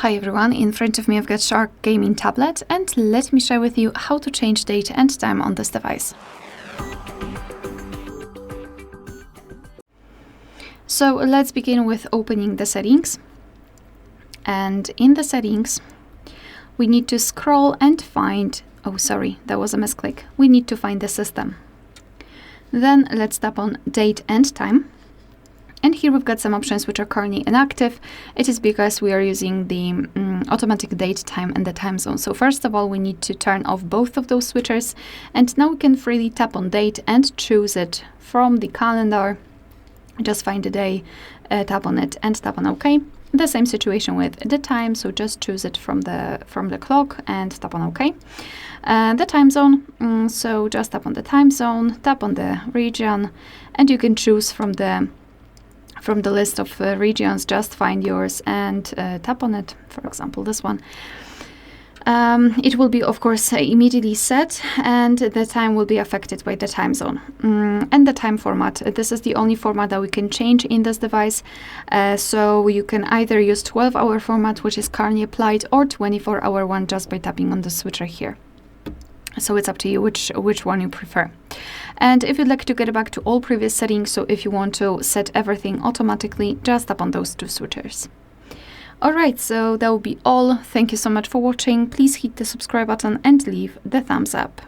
Hi everyone, in front of me I've got Shark gaming tablet, and let me share with you how to change date and time on this device. So let's begin with opening the settings. And in the settings, we need to scroll and find, oh sorry, that was a misclick. We need to find the system. Then let's tap on date and time. And here we've got some options which are currently inactive. It is because we are using the automatic date time and the time zone. So first of all, we need to turn off both of those switchers. And now we can freely tap on date and choose it from the calendar. Just find the day, tap on it and tap on OK. The same situation with the time, so just choose it from the clock and tap on OK. The time zone, so just tap on the time zone, tap on the region, and you can choose from the list of regions. Just find yours and tap on it, for example this one. It will be of course immediately set, and the time will be affected by the time zone. And the time format, this is the only format that we can change in this device, so you can either use 12-hour format, which is currently applied, or 24-hour one just by tapping on the switcher here. So it's up to you which one you prefer. And if you'd like to get back to all previous settings, so if you want to set everything automatically, just tap on those two switchers. Alright, so that will be all. Thank you so much for watching. Please hit the subscribe button and leave the thumbs up.